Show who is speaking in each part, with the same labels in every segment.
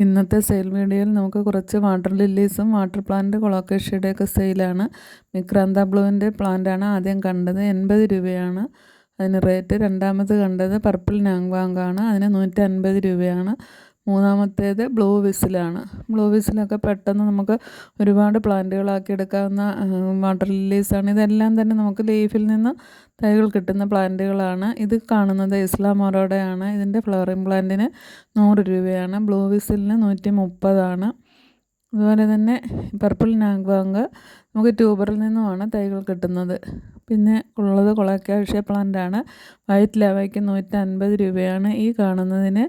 Speaker 1: ഇന്നത്തെ സെയിൽ വീഡിയോയിൽ നമുക്ക് കുറച്ച് വാട്ടർ ലില്ലീസും വാട്ടർ പ്ലാന്റ് കൊളോക്കേഷ്യയുടെയൊക്കെ സെയിലാണ്. മിക്രാന്ത ബ്ലൂവിൻ്റെ പ്ലാന്റാണ് ആദ്യം കണ്ടത്, 80 രൂപയാണ് അതിന് റേറ്റ്. രണ്ടാമത് കണ്ടത് പർപ്പിൾ നാങ്വാങ്കാണ്, അതിന് 150 രൂപയാണ്. മൂന്നാമത്തേത് ബ്ലൂ വിസിലാണ്. ബ്ലൂ വിസിലൊക്കെ പെട്ടെന്ന് നമുക്ക് ഒരുപാട് പ്ലാന്റുകളാക്കി എടുക്കാവുന്ന വാട്ടർ ലില്ലീസാണ്. ഇതെല്ലാം തന്നെ നമുക്ക് ലീഫിൽ നിന്ന് തൈകൾ കിട്ടുന്ന പ്ലാന്റുകളാണ്. ഇത് കാണുന്നത് ഇസ്ലാമോറോഡയാണ്. ഇതിൻ്റെ ഫ്ലവറിങ് പ്ലാന്റിന് 100 രൂപയാണ്. ബ്ലൂ വിസിലിന് 130 അതുപോലെ തന്നെ പർപ്പിൾ നാങ്വാങ് നമുക്ക് ട്യൂബറിൽ നിന്നുമാണ് തൈകൾ കിട്ടുന്നത്. പിന്നെ ഉള്ളത് കൊളോക്കേഷ്യ പ്ലാന്റാണ്. വൈറ്റ് ലാവയ്ക്ക് 150 രൂപയാണ്. ഈ കാണുന്നതിന്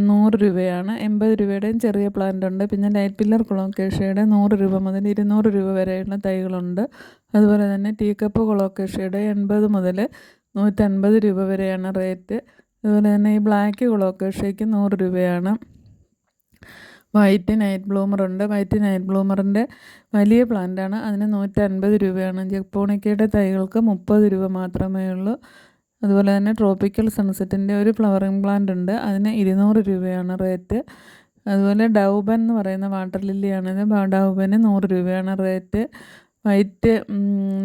Speaker 1: 100 രൂപയാണ്. 80 രൂപയുടെയും ചെറിയ പ്ലാന്റ് ഉണ്ട്. പിന്നെ ലൈറ്റ് പില്ലർ കൊളോക്കേഷ്യയുടെ 100 രൂപ മുതൽ 200 രൂപ വരെയുള്ള തൈകളുണ്ട്. അതുപോലെ തന്നെ ടീ കപ്പ് കൊളോക്കേഷ്യയുടെ 80 മുതൽ 150 രൂപ വരെയാണ് റേറ്റ്. അതുപോലെ തന്നെ ഈ ബ്ലാക്ക് കൊളോക്കേഷ്യയ്ക്ക് 100 രൂപയാണ്. വൈറ്റ് നൈറ്റ് ബ്ലൂമറുണ്ട്. വൈറ്റ് നൈറ്റ് ബ്ലൂമറിൻ്റെ വലിയ പ്ലാന്റാണ്, അതിന് 150 രൂപയാണ്. ജപ്പോണിക്കയുടെ തൈകൾക്ക് 30 രൂപ മാത്രമേ ഉള്ളൂ. അതുപോലെ തന്നെ ട്രോപ്പിക്കൽ സൺസെറ്റിൻ്റെ ഒരു ഫ്ലവറിങ് പ്ലാന്റ് ഉണ്ട്, അതിന് 200 രൂപയാണ് റേറ്റ്. അതുപോലെ ഡൗബൻ എന്ന് പറയുന്ന വാട്ടർ ലില്ലിയാണിത്. ഡൗബന് 100 രൂപയാണ് റേറ്റ്. വൈറ്റ്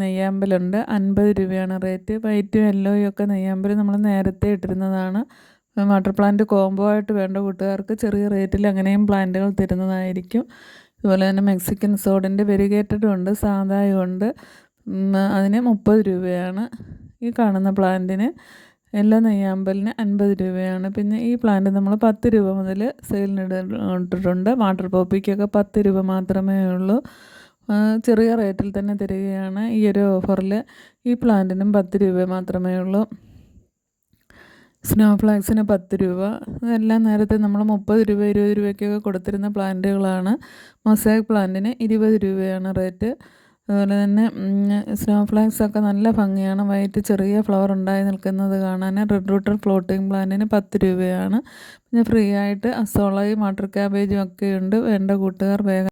Speaker 1: നെയ്യാമ്പലുണ്ട്, 50 രൂപയാണ് റേറ്റ്. വൈറ്റും യെല്ലോയും ഒക്കെ നെയ്യാമ്പൽ നമ്മൾ നേരത്തെ ഇട്ടിരുന്നതാണ്. വാട്ടർ പ്ലാന്റ് കോംബോ ആയിട്ട് വേണ്ട കൂട്ടുകാർക്ക് ചെറിയ റേറ്റിൽ അങ്ങനെയും പ്ലാന്റുകൾ തരുന്നതായിരിക്കും. അതുപോലെ തന്നെ മെക്സിക്കൻ സോഡിൻ്റെ വെരിഗേറ്റഡും ഉണ്ട്, സാധായും ഉണ്ട്, അതിന് 30 രൂപയാണ്. ഈ കാണുന്ന പ്ലാന്റിന് യെല്ലോ നെയ്യാമ്പലിന് 50 രൂപയാണ്. പിന്നെ ഈ പ്ലാന്റ് നമ്മൾ 10 രൂപ മുതൽ സെയിലിന് ഇട്ടിട്ടുണ്ട്. വാട്ടർ പോപ്പിക്കൊക്കെ 10 രൂപ മാത്രമേ ഉള്ളൂ. ചെറിയ റേറ്റിൽ തന്നെ തരികയാണ് ഈ ഒരു ഓഫറിൽ. ഈ പ്ലാന്റിനും 10 രൂപ മാത്രമേ ഉള്ളൂ. സ്നോ ഫ്ലാക്സിന് 10 രൂപ. ഇതെല്ലാം നേരത്തെ നമ്മൾ 30 രൂപ 20 രൂപയ്ക്കൊക്കെ കൊടുത്തിരുന്ന പ്ലാന്റുകളാണ്. മൊസായിക് പ്ലാന്റിന് 20 രൂപയാണ് റേറ്റ്. അതുപോലെ തന്നെ സ്നോ ഫ്ലാക്സ് ഒക്കെ നല്ല ഭംഗിയാണ്, വൈറ്റ് ചെറിയ ഫ്ലവർ ഉണ്ടായി നിൽക്കുന്നത് കാണാൻ. റെഡ് റൂട്ടർ ഫ്ലോട്ടിംഗ് പ്ലാന്റിന് 10 രൂപയാണ്. പിന്നെ ഫ്രീ ആയിട്ട് അസോളയും വാട്ടർ ക്യാബേജും ഒക്കെ ഉണ്ട്. വേണ്ട കൂട്ടുകാർ വേഗം